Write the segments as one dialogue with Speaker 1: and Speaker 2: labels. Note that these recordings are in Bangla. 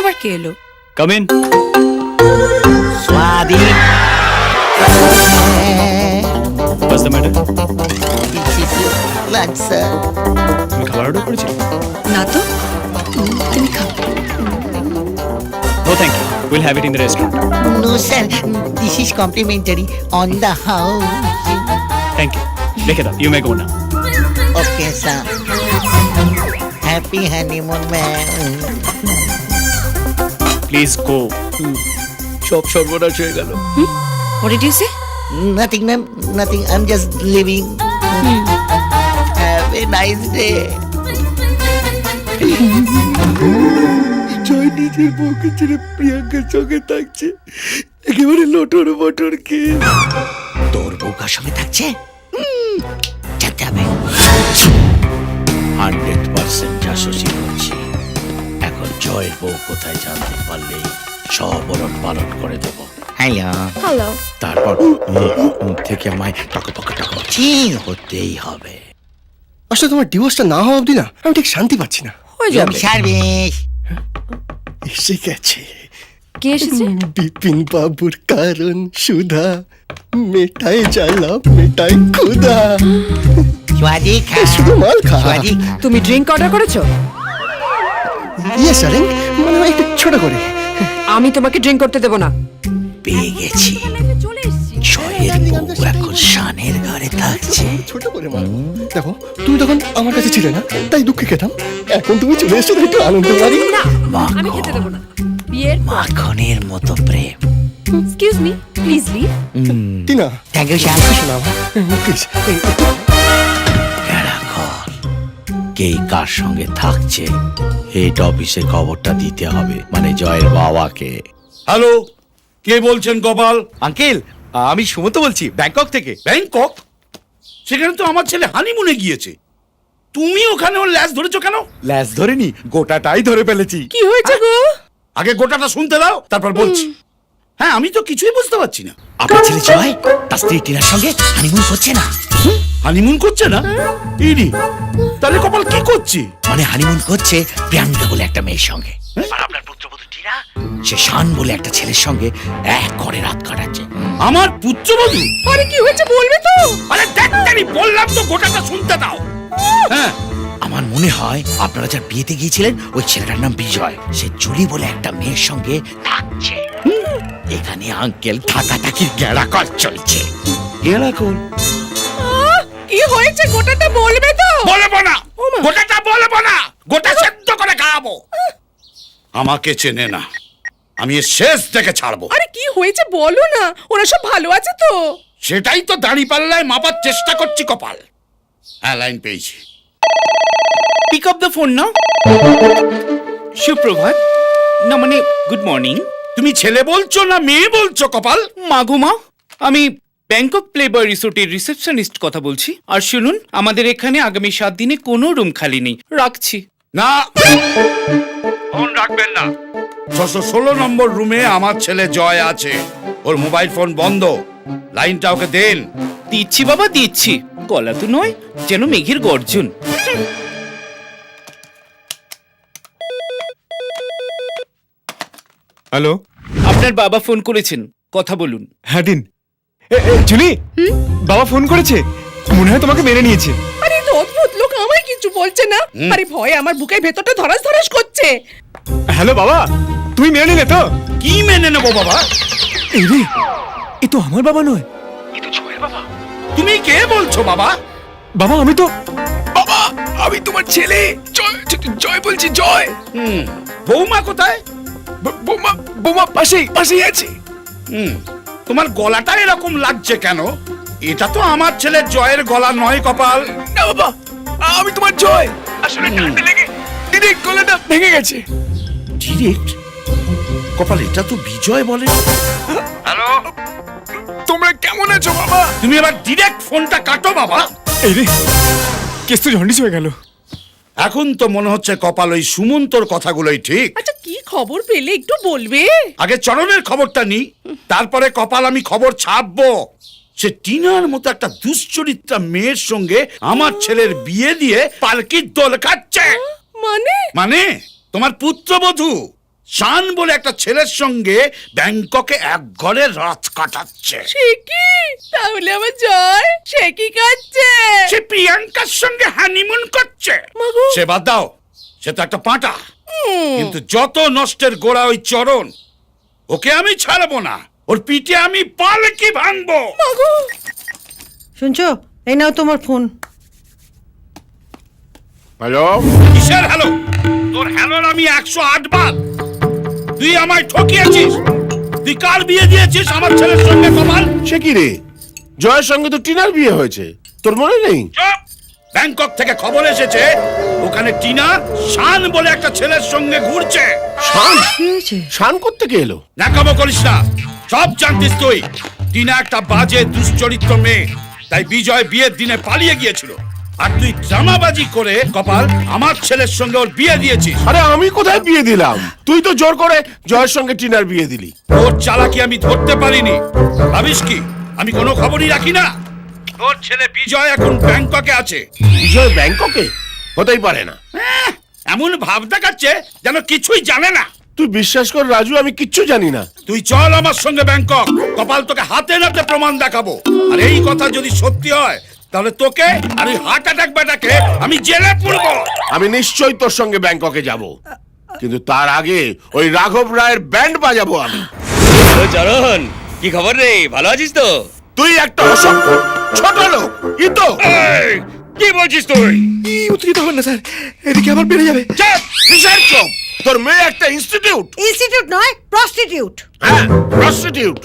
Speaker 1: আবার কে এলো?
Speaker 2: Come in.
Speaker 3: স্বাদি
Speaker 2: what's the matter?
Speaker 3: Lunch sir.
Speaker 2: তুমি খাবার অর্ডার করেছিলে?
Speaker 1: না তো, তুমি খাও।
Speaker 2: No thank you, will have it in the restaurant.
Speaker 3: No sir, this is complimentary on the house.
Speaker 2: Thank you, রেখে দাও, you may go now.
Speaker 3: Okay sir, happy honeymoon ma'am.
Speaker 2: Please go. সব সর্বনাশ হয়ে গেল।
Speaker 1: What did you say?
Speaker 3: Nothing ma'am, nothing, I'm just leaving. Have a nice day.
Speaker 4: জয় নিজের বউকে ছেড়ে প্রিয়াঙ্কার সঙ্গে থাকছে, একেবারে লটর বটর কে।
Speaker 3: তোর বউ কার সঙ্গে থাকছে? যেতে হবে।
Speaker 5: 100% জাসুসি করছি। এখন জয়ের বউ কোথায় জানতে পারলে সব ওরণ পালন করে দেবো।
Speaker 3: হ্যালো।
Speaker 5: তারপর মুখ থেকে আমায় টকটক হতেই হবে।
Speaker 4: আসলে তোমার ডিভোর্সটা না হওয়া অবধি না আমি ঠিক শান্তি পাচ্ছি না।
Speaker 1: হয়ে যাবে।
Speaker 3: সার্ভিস।
Speaker 4: এসে গেছে
Speaker 1: কে এসেছে?
Speaker 4: বিপিন বাবুর কারণ সুধা, মেটাই জ্বালা মেটাই ক্ষুধা।
Speaker 3: স্বাদি খা।
Speaker 4: শুধু মাল খা।
Speaker 3: স্বাদি খা।
Speaker 1: তুমি ড্রিঙ্ক অর্ডার করেছো?
Speaker 4: ইয়েস ডার্লিং, মানে একটু ছোট করে।
Speaker 1: আমি তোমাকে ড্রিঙ্ক করতে দেবো না।
Speaker 5: পেয়ে গেছি, জয়ের বউ এখন শানের ঘরে থাকছে।
Speaker 4: ছোট করে মা। দেখো তুমি তখন আমার কাছে ছিলে না, তাই দুঃখে খেতাম। এখন তুমি চলে এসছো, তাই একটু আনন্দ পারি।
Speaker 1: না, আমি খেতে দেবো না। বিয়ের
Speaker 5: মাখনের মতো প্রেম।
Speaker 1: Excuse me, please leave.
Speaker 4: Tina,
Speaker 3: thank you sir.
Speaker 4: শোনা প্লিজ।
Speaker 5: কে কার সঙ্গে থাকছে হেড অফিসে খবরটা দিতে হবে, মানে জয়ের বাবাকে।
Speaker 6: হ্যালো, কে বলছেন গোপাল?
Speaker 7: আঙ্কেল, আমি সুমন্ত বলছি ব্যাংকক থেকে।
Speaker 6: ব্যাংকক? সেখানে তো আমার ছেলে হানিমুনে গিয়েছে। তুমি ওখানে ওর ল্যাজ ধরেছো কেন?
Speaker 7: ল্যাস ধরেনি, গোটাটাই ধরে ফেলেছি।
Speaker 1: কি হয়েছে গো?
Speaker 6: আগে গোটাটা শুনতে দাও, তারপর বলছি। হ্যাঁ, আমি তো কিছুই বুঝতে পারছি না।
Speaker 5: আপনার ছেলে জয় তার স্ত্রী টিনার সঙ্গে হানিমুন করছে না?
Speaker 6: হানিমুন করছে না? ইনি তাহলে কপাল কি করছে?
Speaker 5: মানে হানিমুন করছে প্রিয়াঙ্কা বলে একটা মেয়ের সঙ্গে, আর আপনার পুত্রবধূ টিনা সে শান বলে একটা ছেলের সঙ্গে এক ঘরে রাত কাটাচ্ছে।
Speaker 6: আমার পুত্রবধূ?
Speaker 1: আরে কি হয়েছে বলবে তো?
Speaker 6: আরে দেখতানি, বললাম তো গোটাটা শুনতে দাও। হ্যাঁ,
Speaker 5: আমার মনে হয় আপনারা যার বিয়েতে গিয়েছিলেন ওই ছেলেটার নাম বিজয়, সে জুলি বলে একটা মেয়ের সঙ্গে থাকছে। এখানে আঙ্কেল থাকাথাকির গেড়াকল চলছে।
Speaker 6: এরকম
Speaker 1: কি হয়েছে গোটাটা বলবে তো?
Speaker 6: বলবো না, গোটাটা বলবো না, গোটা সেদ্ধ করে খাওয়াবো। আমাকে চেনে না, আমি এর শেষ দেখে ছাড়বো।
Speaker 1: আরে কি হয়েছে বলো না, ওরা সব ভালো আছে তো?
Speaker 6: সেটাই তো দাঁড়িপাল্লায় মাপার চেষ্টা করছি কপাল। হ্যাঁ, লাইন পেয়েছি।
Speaker 7: পিক আপ দ্য ফোন নাও। সুপ্রভাত, না মানে গুড মর্নিং।
Speaker 6: তুমি ছেলে বলছো না মেয়ে বলছো কপাল?
Speaker 7: মাগুমা, আমি ব্যাংকক প্লেবয় রিসোর্টের রিসেপশনিস্ট কথা বলছি। আর শুনুন, আমাদের এখানে আগামী 7 দিনে কোনো রুম খালি নেই। রাখছি।
Speaker 6: না, ফোন রাখবেন না। 616 নম্বর রুমে আমার ছেলে জয় আছে, ওর মোবাইল ফোন বন্ধ। লাইনটা ওকে দেন।
Speaker 7: দিচ্ছি বাবা, দিচ্ছি। গলা তো নয়, যেন মেঘের গর্জন।
Speaker 8: হ্যালো,
Speaker 7: আপনার বাবা ফোন করেছেন, কথা বলুন।
Speaker 8: হ্যাঁ দিন। জুলি, বাবা ফোন করেছে, মনে হয় তোমাকে মেনে নিয়েছে।
Speaker 1: আরে তো অদ্ভুত লোক, আমায় কিছু বলছে না। আরে ভয়ে আমার বুকের ভেতরটা ধরাস ধরাস করছে।
Speaker 8: হ্যালো বাবা, তুমি মেনে নিলে তো?
Speaker 6: কি মেনে নেবো বাবা?
Speaker 8: এই রে, এ তো আমার বাবা নয়।
Speaker 6: তুমি কে বলছো বাবা?
Speaker 8: বাবা আমি তো, বাবা আমি তোমার ছেলে জয়। জয় বলছি, জয়।
Speaker 6: বৌমা কোথায়?
Speaker 8: বোমা বোমা পাশেই আছে।
Speaker 6: তোমার গলাটা এরকম লাগছে কেন? এটা তো আমার ছেলের জয়ের গলা নয় কপাল।
Speaker 8: না বাবা, আমি তোমার জয়। আসলে ঠান্ডা লেগে ডিরেক্ট গলাটা ভেঙে গেছে।
Speaker 6: ডিরেক্ট? কপাল, এটা তো বিজয় বলে।
Speaker 8: হ্যালো, তোমরা কেমন আছো বাবা?
Speaker 6: তুমি এবার ডিরেক্ট ফোনটা কাটো বাবা।
Speaker 8: এই রে, কেস তো জন্ডিস হয়ে গেল।
Speaker 6: এখন তো মনে হচ্ছে কপাল ওই সুমন্তর কথাগুলোই ঠিক।
Speaker 1: আচ্ছা কি খবর পেলে একটু বলবে?
Speaker 6: আগে চরণের খবরটা নি, তারপরে কপাল আমি খবর ছাপবো। সে টিনার মতো একটা দুশ্চরিত্রা মেয়ের সঙ্গে আমার ছেলের বিয়ে দিয়ে পালকির দোল কাটছে।
Speaker 1: মানে?
Speaker 6: মানে তোমার পুত্রবধূ শান বলে একটা ছেলের সঙ্গে ব্যাংককে এক ঘরে রাত কাটাচ্ছে।
Speaker 1: সে কি? তাহলে আমার জয় সে কি করছে?
Speaker 6: সে প্রিয়াঙ্কার সঙ্গে হানিমুন করছে।
Speaker 1: মাগো।
Speaker 6: সে বাদ দাও, সে তো একটা পাঁটা। কিন্তু যত নষ্টের গোড়া ওই চরণ, ওকে আমি ছাড়বো না। ওর পিঠে আমি পালকি ভাঙবো।
Speaker 9: শুনছো, এই নাও তোমার ফোন।
Speaker 8: হ্যালো,
Speaker 6: কিসের হ্যালো? তোর হ্যালোর আমি 108 বার। তুই আমায় ঠকিয়েছিস। তুই কার বিয়ে দিয়েছিস আমার ছেলের সঙ্গে কমাল?
Speaker 8: সে কি রে? জয়ের সঙ্গে তো টিনার বিয়ে হয়েছে, তোর মনে নেই?
Speaker 6: চুপ! ব্যাংকক থেকে খবর এসেছে ওখানে টিনা শান বলে একটা ছেলের সঙ্গে ঘুরছে।
Speaker 8: শান?
Speaker 9: কি হয়েছে?
Speaker 8: শান কোত্থেকে এলো?
Speaker 6: নাকামো করিস না, সব জানতিস তুই। টিনা একটা বাজে দুশ্চরিত্র মেয়ে, তাই বিজয় বিয়ের দিনে পালিয়ে গিয়েছিল। আর তুই ড্রামাবাজি করে কপাল আমার ছেলের সঙ্গে ওর বিয়ে দিয়েছিস।
Speaker 8: আরে আমি কোথায় বিয়ে দিলাম? তুই তো জোর করে জয়ের সঙ্গে টিনার বিয়ে দিলি।
Speaker 6: ওর চালাকি আমি ধরতে পারিনি। ভাবিস কি আমি কোনো খবরই রাখি না? তোর ছেলে বিজয় এখন ব্যাংককে আছে।
Speaker 8: বিজয় ব্যাংককে? হতেই পারে না।
Speaker 6: এমন ভাব দেখাচ্ছে যেন কিছুই জানে না।
Speaker 8: তুই বিশ্বাস কর রাজু, আমি কিচ্ছু জানি না।
Speaker 6: তুই চল আমার সঙ্গে ব্যাংকক, কপাল তোকে হাতে নাতে প্রমাণ দেখাবো। আর এই কথা যদি সত্যি হয় তাহলে তোকে আর ওই হার্ট অ্যাটাক বেটাকে আমি জেলে পুরবো।
Speaker 8: আমি নিশ্চয়ই তোর সঙ্গে ব্যাংককে যাব, কিন্তু তার আগে ওই রাঘব রায়ের ব্যান্ড বাজাবো আমি।
Speaker 2: ও চরণ, কি খবর রে? ভালো আছিস তো?
Speaker 8: তুই একটা অসভ্য ছোট লোক, ই তো।
Speaker 6: এই, কি বলছিস তুই?
Speaker 4: উত্তেজিত হবেন না স্যার, এদিকে আবার বেড়ে যাবে।
Speaker 8: চুপ! কিসের চুপ? তোর মেয়ে একটা ইনস্টিটিউট।
Speaker 9: ইনস্টিটিউট নয়, প্রস্টিটিউট।
Speaker 8: হ্যাঁ, প্রস্টিটিউট।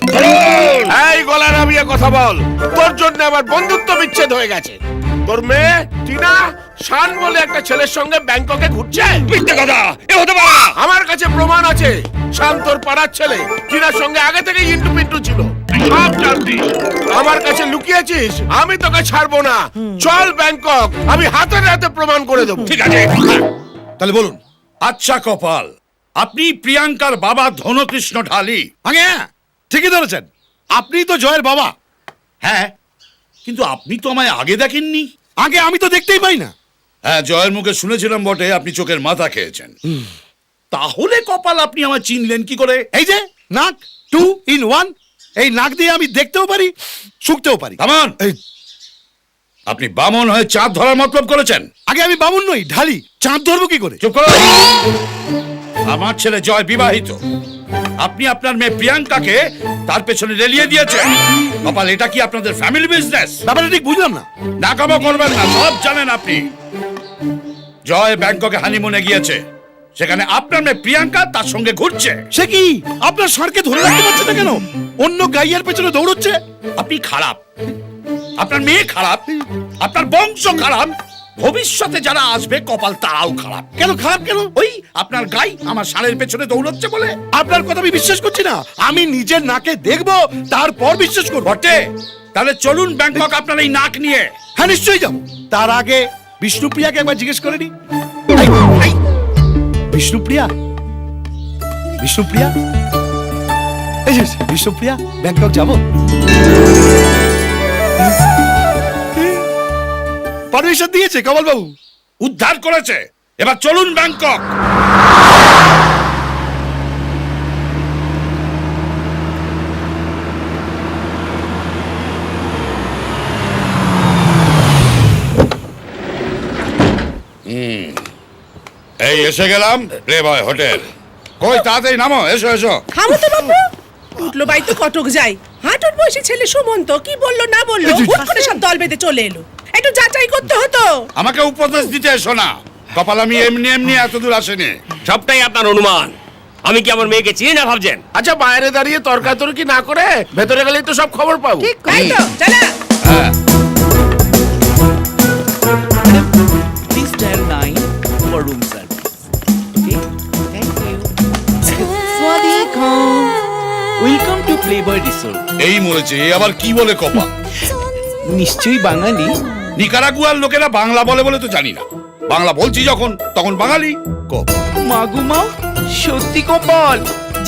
Speaker 8: এই গলা নামিয়ে কথা বল। তোর জন্য আমার বন্ধুত্ব বিচ্ছেদ হয়ে গেছে। তোর মেয়ে টিনা শান বলে একটা ছেলের সঙ্গে ব্যাংককে ঘুরছে।
Speaker 6: মিথ্যে কথা, এ হতে পারে না।
Speaker 8: আমার কাছে প্রমাণ আছে। শান তোর পাড়ার ছেলে, টিনার সঙ্গে আগে থেকে ইন্টু পিন্টু ছিল। সব জানতিস, আমার কাছে লুকিয়েছিস। আমি তোকে ছাড়বো না। চল ব্যাংকক, আমি হাতে হাতে প্রমাণ করে দেবো।
Speaker 6: ঠিক আছে, তাহলে বলুন। আচ্ছা কপাল, আপনি প্রিয়াঙ্কার বাবা ধনকৃষ্ণ ঢালি?
Speaker 10: আগে হ্যাঁ, ঠিকই ধরেছেন, আপনি তো জয়ের বাবা।
Speaker 6: হ্যাঁ, কিন্তু আপনি তো আমায় আগে দেখেননি।
Speaker 10: আগে আমি তো দেখতেই পাই না।
Speaker 6: হ্যাঁ, জয়ের মুখে শুনেছিলাম বটে আপনি চোখের মাথা খেয়েছেন। তাহলে কপাল আপনি আমায় চিনলেন কি করে?
Speaker 10: এই যে নাক 2 in 1, এই নাক দিয়ে আমি দেখতেও পারি, শুকতেও পারি।
Speaker 6: কামান,
Speaker 10: এই
Speaker 6: আপনি বামন হয়ে চাঁদ ধরার মতলব করেছেন?
Speaker 10: আগে আমি বামুন নই, ঢালি। চাঁদ ধরবো কি করে?
Speaker 6: চুপ করো। আমার ছেলে জয় বিবাহিত। আপনি আপনার মেয়ে প্রিয়াঙ্কাকে তার পেছনে রেলিয়ে দিয়েছেন। কপাল, এটা কি আপনাদের ফ্যামিলি বিজনেস?
Speaker 10: ব্যাপারটা ঠিক বুঝলাম না।
Speaker 6: নাকামো করবেন না, সব জানেন আপনি। জয় ব্যাংককে হানিমুনে গিয়েছে, সেখানে আপনার মেয়ে প্রিয়াঙ্কা তার সঙ্গে ঘুরছে।
Speaker 10: সে কি? আপনার স্যারকে ধরে রাখতে পারছে না কেন? অন্য গাইয়ার পেছনে দৌড়চ্ছে।
Speaker 6: আপনি খারাপ, আপনার মেয়ে খারাপ, আপনার বংশ খারাপ, ভবিষ্যতে যারা আসবে কপাল তারাও খারাপ।
Speaker 10: কেন খারাপ কেন?
Speaker 6: ওই আপনার গাই আমার ষাঁড়ের পেছনে দৌড়চ্ছে বলে।
Speaker 10: আপনার কথা আমি বিশ্বাস করছি না। আমি নিজের নাকে দেখবো, তারপর বিশ্বাস করবো।
Speaker 6: বটে, তাহলে চলুন ব্যাংকক আপনার এই নাক নিয়ে।
Speaker 10: হ্যাঁ, নিশ্চয়ই যাবো। তার আগে বিষ্ণুপ্রিয়াকে একবার জিজ্ঞেস করে নি। বিষ্ণুপ্রিয়া, বিষ্ণুপ্রিয়া, এই যে বিষ্ণুপ্রিয়া, ব্যাংকক যাবো। পারমিশন দিয়েছে কমল বাবু,
Speaker 6: উদ্ধার করেছে। এবার চলুন ব্যাংকক। এই এসে গেলাম প্লেবয় হোটেল। কই তাড়াতাড়ি নামো, এসো এসো।
Speaker 1: থামো তো বাবু, উঠলো বাই তো কটক যাই। হাঁটুর বয়সী ছেলে সুমন্ত কি বললো না বললো, হুট করে সব দল বেঁধে চলে এলো। একটু যাচাই করতে হতো।
Speaker 6: আমাকে উপদেশ দিতে এসো না কপাল, আমি এমনি এমনি এত দূর আসেনি।
Speaker 2: সবটাই আপনার অনুমান। আমি কি আমার মেয়েকে চিনি না ভাবছেন?
Speaker 8: আচ্ছা, বাইরে দাঁড়িয়ে তর্কাতর্কি না করে ভেতরে গেলেই তো সব খবর পাবো।
Speaker 9: ঠিক
Speaker 1: তাই তো, জানা।
Speaker 7: Please dial 9 for room service. Okay? Thank you. Swadikam. Welcome to Playboy Resort.
Speaker 6: এই মরেছে, এ আবার কি বলে কপাল?
Speaker 7: নিশ্চয়ই বাঙালি।
Speaker 6: নিকারাগুয়ার লোকেরা বাংলা বলে বলে তো জানি না। বাংলা বলছি যখন তখন বাঙালি।
Speaker 7: মাগুমা, সত্যি কপাল।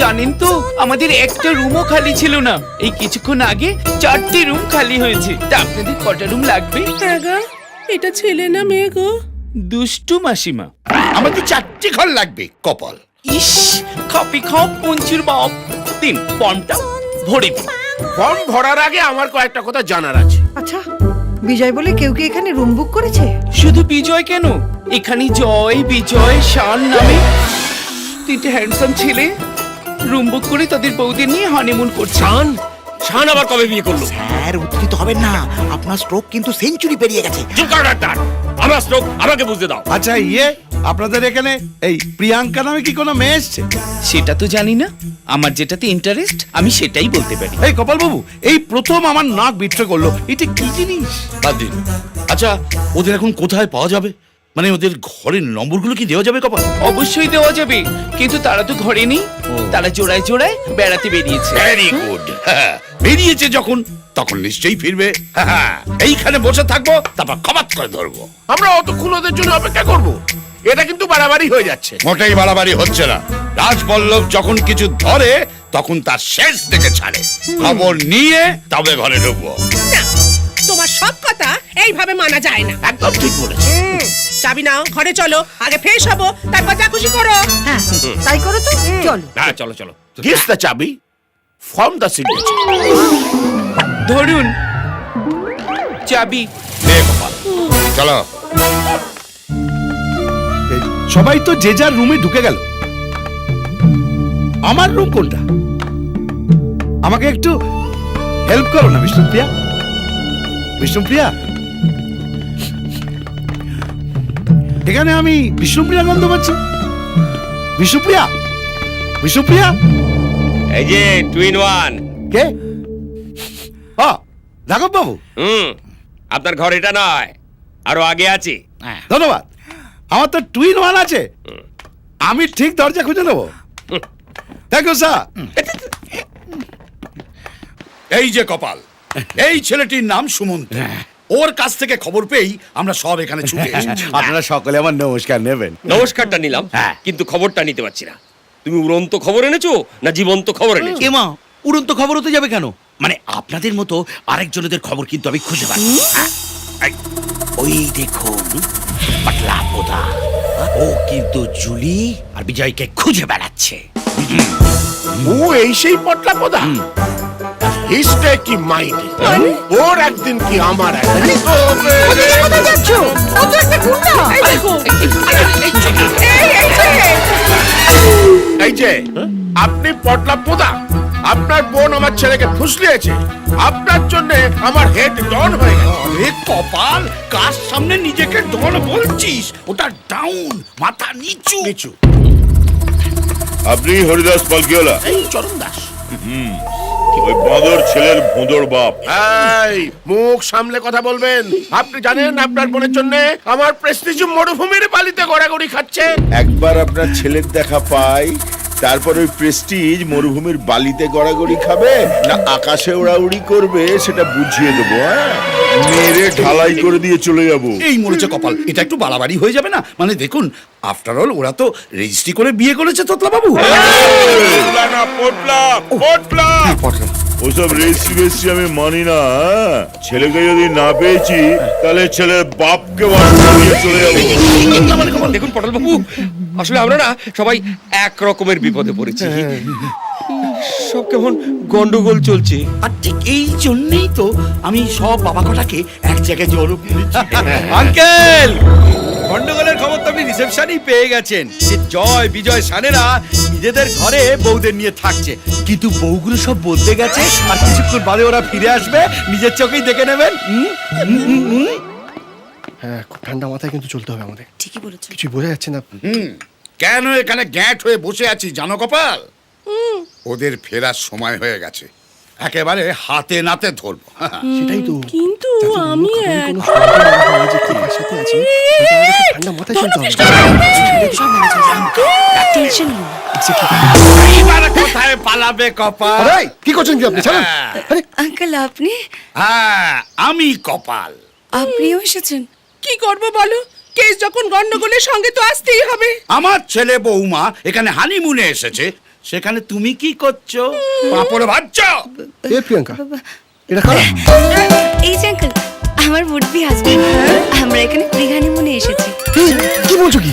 Speaker 7: জানেন তো আমাদের একটা রুমও খালি ছিল না। এই কিছুক্ষণ আগে 4টি রুম খালি হয়েছে। তা আপনাদের কটা রুম লাগবে?
Speaker 1: হ্যাঁ গো, এটা ছেলে না মেয়ে গো?
Speaker 7: দুষ্টু মাসিমা।
Speaker 6: আমাদের 4টি ঘর লাগবে কপাল।
Speaker 7: ইস খাপি খাপ পঞ্চুর বাপ দিন ফর্মটা ভরে দিন।
Speaker 8: ফর্ম ভরার আগে আমার কয়েকটা কথা জানার আছে।
Speaker 9: আচ্ছা বিজয় বলে কেউ কি এখানে রুম বুক করেছে?
Speaker 7: শুধু বিজয় কেন, এখানে জয় বিজয় শান নামে তিনটে হ্যান্ডসাম ছেলে রুম বুক করে তাদের বউদের নিয়ে হানিমুন করছে।
Speaker 5: শান আবার কবে বিয়ে করলো? স্যার উত্তেজিত হবেন না, আপনার স্ট্রোক কিন্তু সেঞ্চুরি পেরিয়ে গেছে।
Speaker 6: চুপ কর ডাক্তার, আমার স্ট্রোক আমাকে বুঝতে দাও।
Speaker 10: আচ্ছা আপনাদের এখানে এই প্রিয়াঙ্কা নামে কি কোনো মেয়ে এসছে?
Speaker 7: সেটা তো জানি না, আমার যেটাতে ইন্টারেস্ট আমি সেটাই বলতে পারি।
Speaker 10: এই কপাল বাবু, এই প্রথম আমার নাক বিট্রে করলো, এটা কি জিনিস?
Speaker 6: বাদ দিন। আচ্ছা ওদের এখন কোথায় পাওয়া যাবে? মানে ওদের ঘরের নম্বরগুলো কি দেওয়া যাবে কপাল?
Speaker 7: অবশ্যই দেওয়া যাবে, কিন্তু তারা তো ঘরে নেই, তারা জোড়ায় জোড়ায় বেড়াতে বেরিয়েছে।
Speaker 6: Very good. বেরিয়েছে যখন তখন নিশ্চয়ই ফিরবে। এইখানে বসে থাকবো, তারপর খবাত করে ধরবো।
Speaker 8: আমরা অতক্ষণ ওদের জন্য অপেক্ষা করব? এটা কিন্তু বাড়াবাড়ি হয়ে যাচ্ছে।
Speaker 6: মোটেই বাড়াবাড়ি হচ্ছে না। রাজবল্লভ যখন কিছু ধরে তখন তার শেষ দেখে ছাড়ে। খবর নিয়ে তবে ঘরে ঢুকবো।
Speaker 1: না, তোমার সব কথা এইভাবে মানা যায় না।
Speaker 8: একদম ঠিক বলেছে।
Speaker 1: চাবি নাও, ঘরে চলো, আগে ফ্রেশ হবো, তারপর যা খুশি করো।
Speaker 9: হ্যাঁ তাই করো তো, চলো।
Speaker 6: হ্যাঁ চলো চলো।
Speaker 8: গিভ দ্য চাবি, ফর্ম দ্য সিগনেচার।
Speaker 7: ধরুন চাবি।
Speaker 6: নে কপাল, চলো।
Speaker 10: এই, সবাই তো যে যার রুমে ঢুকে গেল। আমার রুম কোনটা? আমাকে একটু হেল্প করো না বিষ্ণুপ্রিয়া। বিষ্ণুপ্রিয়া, এখানে আমি বিষ্ণুপ্রিয়া গন্ধ পাচ্ছি। বিষ্ণুপ্রিয়া, বিষ্ণুপ্রিয়া।
Speaker 11: এই যে টুইন ওয়ান।
Speaker 10: কে? রাঘব বাবু,
Speaker 11: আপনার ঘর এটা নয়, আরো আগে আছে।
Speaker 10: ধন্যবাদ। আমার তো টুইন ওয়ান আছে, আমি ঠিক দরজা খুঁজে নেবো। Thank you sir.
Speaker 6: এই যে কপাল, এই ছেলেটির নাম সুমন্ত। ওর কাছ থেকে খবর পেয়েই আমরা সব এখানে ছুটে এসেছি।
Speaker 10: আপনারা সকলে আমার নমস্কার নেবেন।
Speaker 11: নমস্কারটা নিলাম, কিন্তু খবরটা নিতে পারছি না। তুমি উড়ন্ত খবর এনেছো না জীবন্ত খবর এনেছো?
Speaker 5: এমা উড়ন্ত খবর হতে যাবে কেন? মানে আপনাদের মতো আরেকজনদের খবর কিন্তু আমি খুঁজে পাচ্ছি। ওই দেখুন পাতলা পোদা, ও কিন্তু জুলি আর বিজয়কে খুঁজে বেড়াচ্ছে।
Speaker 8: ও এই সেই পটলা পোদা? হিস্টে কি মাইন্ড, ওর একদিন কি আমার একদিন।
Speaker 9: কোথায় যাচ্ছ? ও তো একটা গুন্ডা।
Speaker 1: এই দেখো,
Speaker 8: এই যে আপনি পটলা পোদা, আপনার বোন আমার ছেলেকে ফুসলিয়েছে, আপনার জন্য আমার হেড ডন হয়ে গেছে।
Speaker 6: আরে কপাল, কার সামনে নিজেকে ডন বলছিস? ওটা ডাউন, মাথা নিচু নিচু।
Speaker 12: আপনি হরিদাস পালকিওয়ালা?
Speaker 8: এই চরণ দাস।
Speaker 12: ওই বাঁদর ছেলের ভোঁদর বাপ।
Speaker 8: এই মুখ সামলে কথা বলবেন। আপনি জানেন আপনার বোনের জন্য আমার প্রেস্টিজ মরুভূমির বালিতে গড়াগড়ি খাচ্ছে।
Speaker 12: একবার আপনার ছেলের দেখা পাই, তারপর ওই প্রেস্টিজ মরুভূমির বালিতে গড়াগড়ি খাবে না আকাশে ওড়াউড়ি করবে সেটা বুঝিয়ে দেবো। মেরে ঢালাই করে দিয়ে চলে যাবো।
Speaker 6: এই মরেছে কপাল, এটা একটু বাড়াবাড়ি হয়ে যাবে না? মানে দেখুন, আফটার অল ওরা তো রেজিস্ট্রি করে বিয়ে করেছে তোতলা বাবু।
Speaker 12: পোটলা না পোটলা, পোটলা। ওসব রেজিস্ট্রি আমি মানি না। ছেলেকে যদি না পেয়েছি তাহলে ছেলের বাপকে নিয়ে চলে যাবো।
Speaker 11: দেখুন পটল বাবু, আসলে আমরা না সবাই এক রকমের বিপদে পড়েছি। সব কেমন গন্ডগোল চলছে।
Speaker 5: আর ঠিক এই জন্যই তো আমি সব বাবা কটাকে এক জায়গায় জড়ো করেছি।
Speaker 10: আঙ্কেল, গন্ডগোলের খবর তো আপনি রিসেপশনেই পেয়ে গেছেন যে জয় বিজয় শানেরা নিজেদের ঘরে বউদের নিয়ে থাকছে, কিন্তু বউগুলো সব বলতে গেছে আর কিছুক্ষণ বাদে ওরা ফিরে আসবে, নিজের চোখেই দেখে নেবেন।
Speaker 4: হ্যাঁ, খুব ঠান্ডা মাথায় কিন্তু চলতে হবে আমাদের।
Speaker 1: ঠিকই বলেছো।
Speaker 4: কিছু বোঝা যাচ্ছে না।
Speaker 6: কেন এখানে গ্যাট হয়ে বসে আছি জানো কপাল? ওদের ফেরার সময় হয়ে গেছে, একেবারে হাতে নাতে ধরবো।
Speaker 4: সেটাই তো।
Speaker 1: কিন্তু
Speaker 4: যাতে
Speaker 1: আমি
Speaker 4: কোনো সন্দেহ না হয় যে কে কার সাথে আছে, সেটা আমাদের খুব ঠান্ডা মাথায় চলতে হবে।
Speaker 1: টেনশন
Speaker 6: এইবার কোথায় পালাবে কপাল?
Speaker 4: আরে, কি করছেন কি আপনি? ছাড়ুন। আরে,
Speaker 13: আঙ্কেল আপনি
Speaker 6: হ্যাঁ, আমি কপাল।
Speaker 13: আপনিও এসেছেন?
Speaker 1: কি করবো বলো, কেস যখন গন্ডগোলের সঙ্গে তো আসতেই হবে।
Speaker 6: আমার ছেলে বৌমা এখানে হানিমুনে এসেছে, সেখানে তুমি কি করছো? পাপড় ভাজছো?
Speaker 4: এ প্রিয়াঙ্কা, এটা কারা?
Speaker 13: এই যে আঙ্কেল, আমার বুডবি হাজবেন্ড। আমরা এখানে প্রি হানিমুনে এসেছি।
Speaker 4: এই, কি বলছো কি?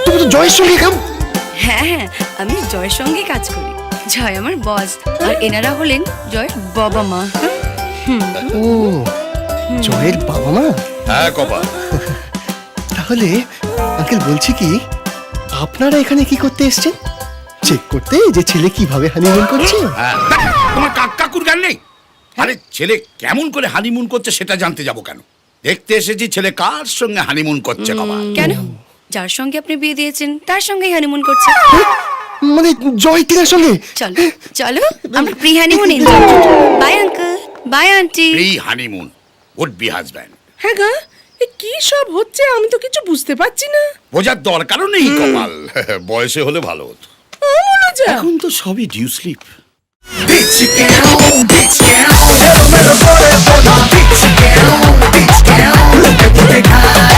Speaker 4: তুমি তো জয়ের সঙ্গে কাম।
Speaker 13: হ্যাঁ হ্যাঁ, আমি জয়ের সঙ্গে কাজ করি। জয় আমার বস, আর এনারা হলেন জয়ের বাবা মা।
Speaker 4: ও জয়ের বাবা মা?
Speaker 6: হ্যাঁ কপাল,
Speaker 4: তাহলে আঙ্কেল বলছি কি, আপনারা এখানে কি করতে এসেছেন? চেক করতে যে ছেলে কিভাবে হানিমুন করছে?
Speaker 6: হ্যাঁ, তোমার কাকুর গান নেই? আরে ছেলে কেমন করে হানিমুন করছে সেটা জানতে যাব কেন? দেখতে এসেছি ছেলে কার সঙ্গে হানিমুন করছে কপাল।
Speaker 13: কেন? যার সঙ্গে আপনি বিয়ে দিয়েছেন তার সঙ্গেই হানিমুন করছে।
Speaker 4: মানে জয় টিনার সঙ্গে?
Speaker 13: চলো চলো, আমরা প্রি হানিমুন এনজয় করি। Bye uncle, bye aunty.
Speaker 6: Pre honeymoon, would be husband.
Speaker 1: হ্যাঁ গা, এ কি সব হচ্ছে আমি তো কিছু বুঝতে পারছি না।
Speaker 6: বোঝার দরকারও নেই কপাল, বয়সে হলে ভালো হতো।
Speaker 1: মনোজা,
Speaker 6: এখন তো সবই due slip.
Speaker 3: Bitch down, bitch down, hello, hello, boy, boy, bitch down, bitch down, look at what they got.